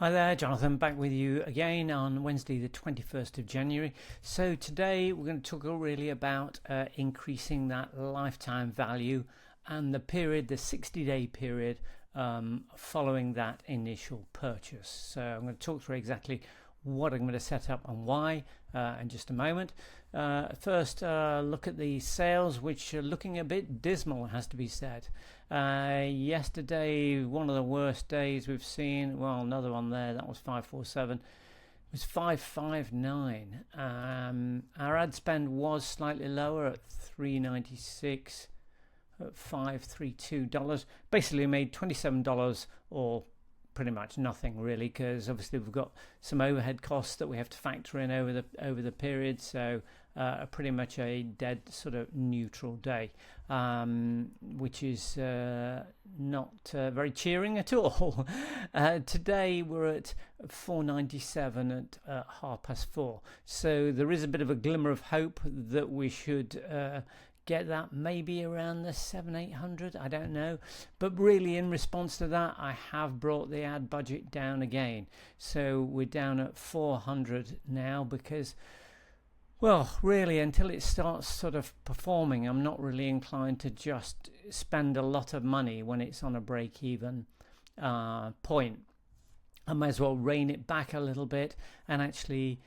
Hi there, Jonathan, back with you again on Wednesday, the 21st of January. So today we're going to talk really about increasing that lifetime value and the period, the 60-day period following that initial purchase. So I'm going to talk through exactly what I'm going to set up and why in just a moment. First, look at the sales, which are looking a bit dismal, has to be said. Yesterday, one of the worst days we've seen. Well, another one there, that was 547. It was 559. Our ad spend was slightly lower at 396, at $532. Basically, made $27 or pretty much nothing really, because obviously we've got some overhead costs that we have to factor in over the period. So pretty much a dead sort of neutral day, which is not very cheering at all. Today we're at 497 at 4:30. So there is a bit of a glimmer of hope that we should get that maybe around the 700-800, I don't know. But really, in response to that, I have brought the ad budget down again. So we're down at 400 now because, well, really, until it starts sort of performing, I'm not really inclined to just spend a lot of money when it's on a break-even point. I might as well rein it back a little bit and actually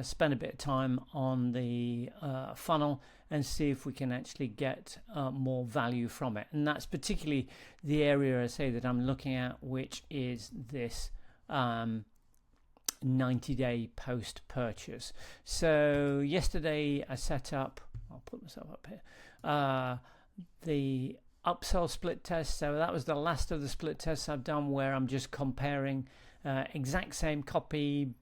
spend a bit of time on the funnel and see if we can actually get more value from it. And that's particularly the area I say that I'm looking at, which is this 90-day post-purchase. So yesterday I set up, I'll put myself up here, the upsell split test. So that was the last of the split tests I've done, where I'm just comparing exact same copy,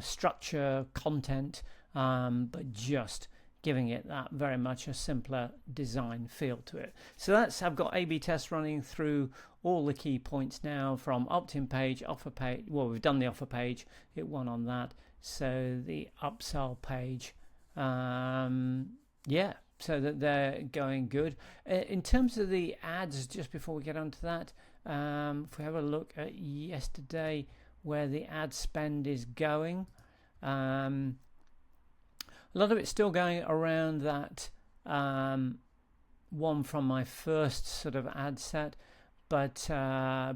structure, content, but just giving it that very much a simpler design feel to it. So that's, I've got A/B tests running through all the key points now, from opt-in page, offer page. Well, we've done the offer page, it won on that. So the upsell page, yeah, so that they're going good. In terms of the ads, just before we get onto that, if we have a look at yesterday where the ad spend is going, a lot of it's still going around that one from my first sort of ad set, but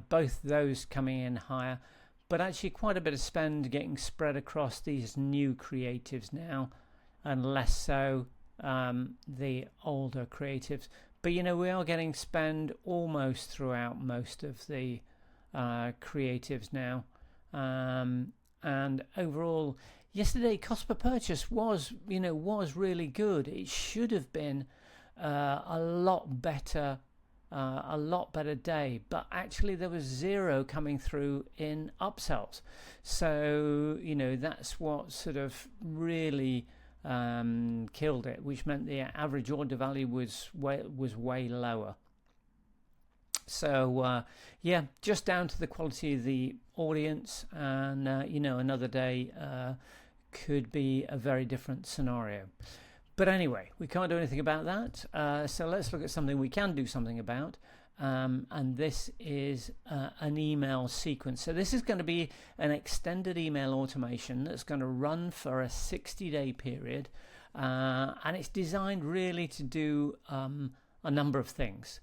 both those coming in higher. But actually quite a bit of spend getting spread across these new creatives now, and less so the older creatives. But you know, we are getting spend almost throughout most of the creatives now, and overall yesterday cost per purchase was really good. It should have been a lot better day, but actually there was zero coming through in upsells. So that's what sort of really killed it, which meant the average order value was way lower. So yeah, just down to the quality of the audience, and another day could be a very different scenario. But anyway, we can't do anything about that. So let's look at something we can do something about, and this is an email sequence. So this is going to be an extended email automation that's going to run for a 60-day period, and it's designed really to do a number of things.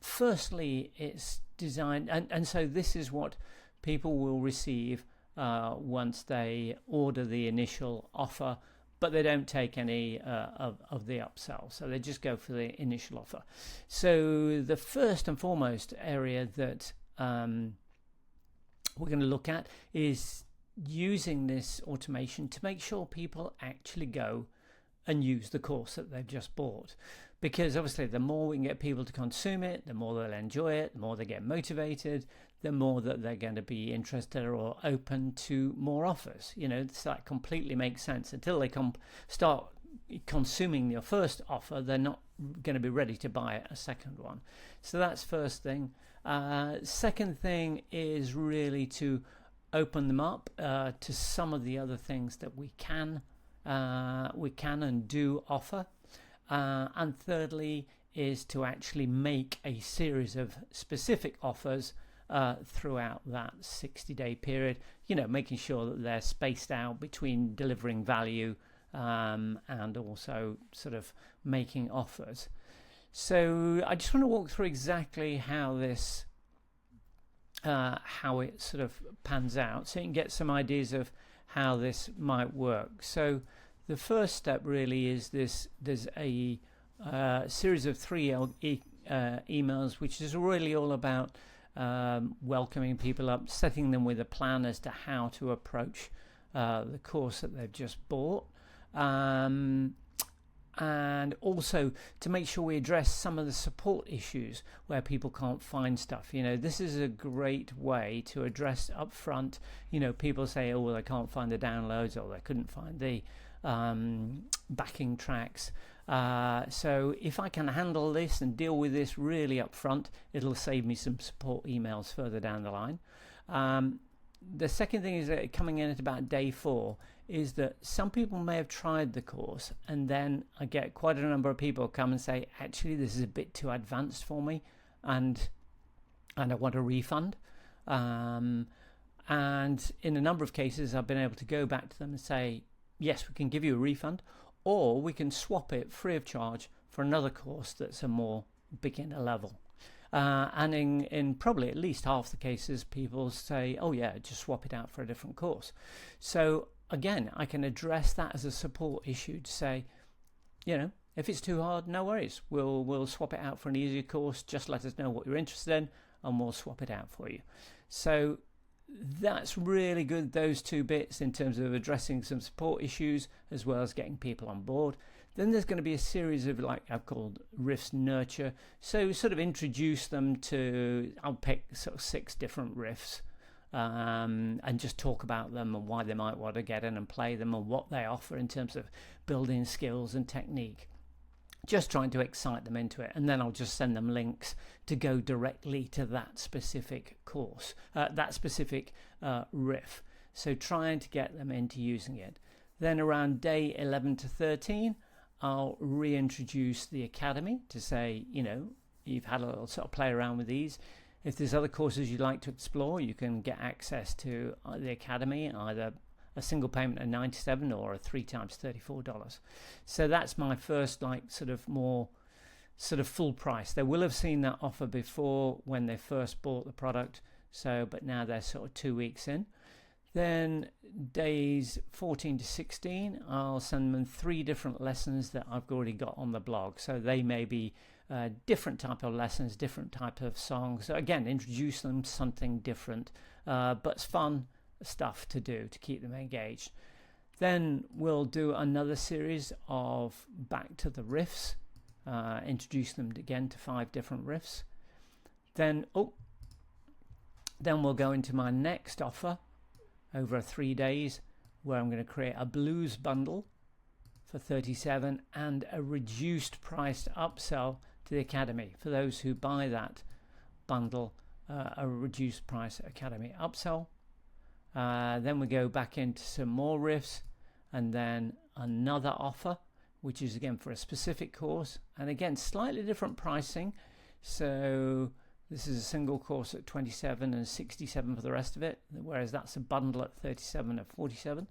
Firstly, it's designed, and so this is what people will receive once they order the initial offer, but they don't take any of the upsell. So they just go for the initial offer. So the first and foremost area that we're going to look at is using this automation to make sure people actually go and use the course that they've just bought. Because obviously the more we can get people to consume it, the more they'll enjoy it, the more they get motivated, the more that they're going to be interested or open to more offers. So that completely makes sense. Until they start consuming your first offer, they're not going to be ready to buy a second one. So that's first thing. Second thing is really to open them up to some of the other things that we can and do offer. And thirdly is to actually make a series of specific offers throughout that 60-day period, making sure that they're spaced out between delivering value and also sort of making offers. So I just want to walk through exactly how this how it sort of pans out, so you can get some ideas of how this might work. So the first step really is there's a series of 3 emails, which is really all about welcoming people up, setting them with a plan as to how to approach the course that they've just bought, and also to make sure we address some of the support issues where people can't find stuff. This is a great way to address up front. People say, oh, well, I can't find the downloads, or they couldn't find the backing tracks. So if I can handle this and deal with this really up front, it'll save me some support emails further down the line. The second thing is that coming in at about day 4 is that some people may have tried the course, and then I get quite a number of people come and say, actually, this is a bit too advanced for me, and I want a refund. And in a number of cases, I've been able to go back to them and say, yes, we can give you a refund, or we can swap it free of charge for another course that's a more beginner level. And in probably at least half the cases, people say, oh yeah, just swap it out for a different course. So again, I can address that as a support issue to say, if it's too hard, no worries. We'll swap it out for an easier course. Just let us know what you're interested in, and we'll swap it out for you. So that's really good, those 2 bits, in terms of addressing some support issues as well as getting people on board. Then there's going to be a series of, like I've called, riffs nurture. So sort of introduce them to, I'll pick sort of 6 different riffs, and just talk about them and why they might want to get in and play them, and what they offer in terms of building skills and technique. Just trying to excite them into it, and then I'll just send them links to go directly to that specific course, that specific riff. So trying to get them into using it. Then around day 11 to 13, I'll reintroduce the academy to say, you've had a little sort of play around with these. If there's other courses you'd like to explore, you can get access to the academy, either a single payment of $97 or a 3 times $34. So that's my first more sort of full price. They will have seen that offer before when they first bought the product, but now they're sort of 2 weeks in. Then days 14 to 16, I'll send them 3 different lessons that I've already got on the blog. So they may be different type of lessons, different type of songs. So again, introduce them to something different, but it's fun stuff to do to keep them engaged. Then we'll do another series of back to the riffs, introduce them again to 5 different riffs. Then we'll go into my next offer over 3 days, where I'm going to create a blues bundle for $37 and a reduced priced upsell to the academy for those who buy that bundle, a reduced price academy upsell. Then we go back into some more riffs, and then another offer, which is again for a specific course, and again slightly different pricing. So this is a single course at $27 and $67 for the rest of it, whereas that's a bundle at $37 and $47.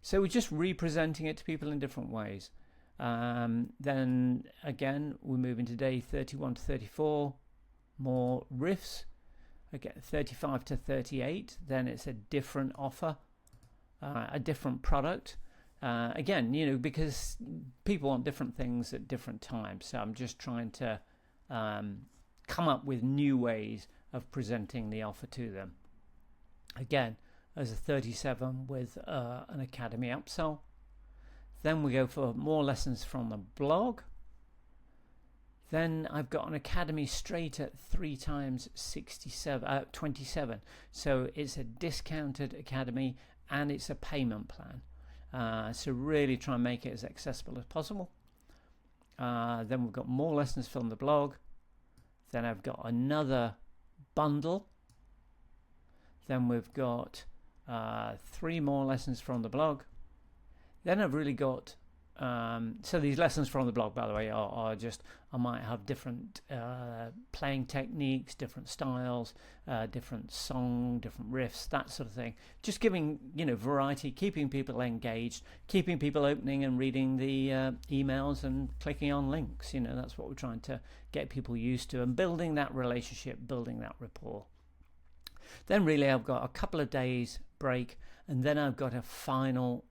So we're just representing it to people in different ways. Then again, we move into day 31 to 34, more riffs. Again, 35 to 38, then it's a different offer, a different product. Again, because people want different things at different times. So I'm just trying to come up with new ways of presenting the offer to them. Again, as a 37 with an academy upsell. Then we go for more lessons from the blog. Then I've got an academy straight at 3 times 27. So it's a discounted academy and it's a payment plan. So really try and make it as accessible as possible. Then we've got more lessons from the blog. Then I've got another bundle. Then we've got 3 more lessons from the blog. Then I've really got So these lessons from the blog, by the way, are just, I might have different playing techniques, different styles, different song, different riffs, that sort of thing. Just giving, variety, keeping people engaged, keeping people opening and reading the emails and clicking on links. That's what we're trying to get people used to, and building that relationship, building that rapport. Then really I've got a couple of days break, and then I've got a final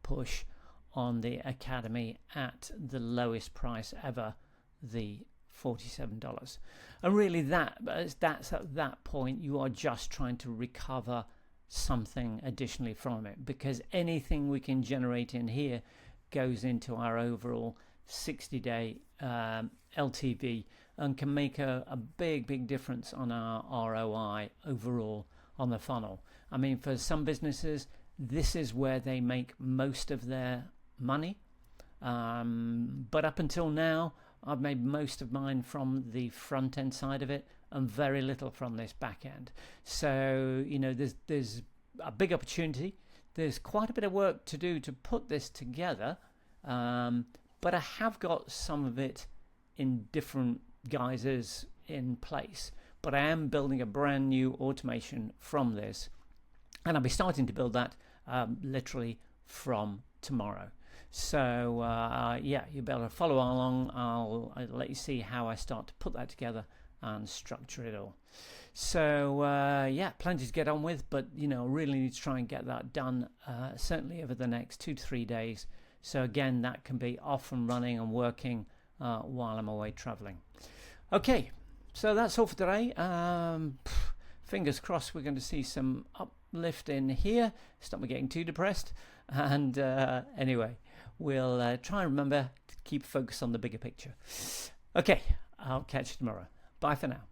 push on the Academy at the lowest price ever, the $47. And really that's at that point you are just trying to recover something additionally from it, because anything we can generate in here goes into our overall 60-day LTV and can make a big difference on our ROI overall on the funnel. I mean, for some businesses, this is where they make most of their money, but up until now I've made most of mine from the front end side of it and very little from this back end. So there's a big opportunity. There's quite a bit of work to do to put this together, but I have got some of it in different guises in place. But I am building a brand new automation from this, and I'll be starting to build that literally from tomorrow. So you better follow along. I'll let you see how I start to put that together and structure it all. So plenty to get on with, but really need to try and get that done certainly over the next 2 to 3 days. So again, that can be off and running and working while I'm away traveling. Okay, so that's all for today. Fingers crossed we're going to see some uplift in here. Stop me getting too depressed. And anyway, we'll try and remember to keep focus on the bigger picture. Okay, I'll catch you tomorrow. Bye for now.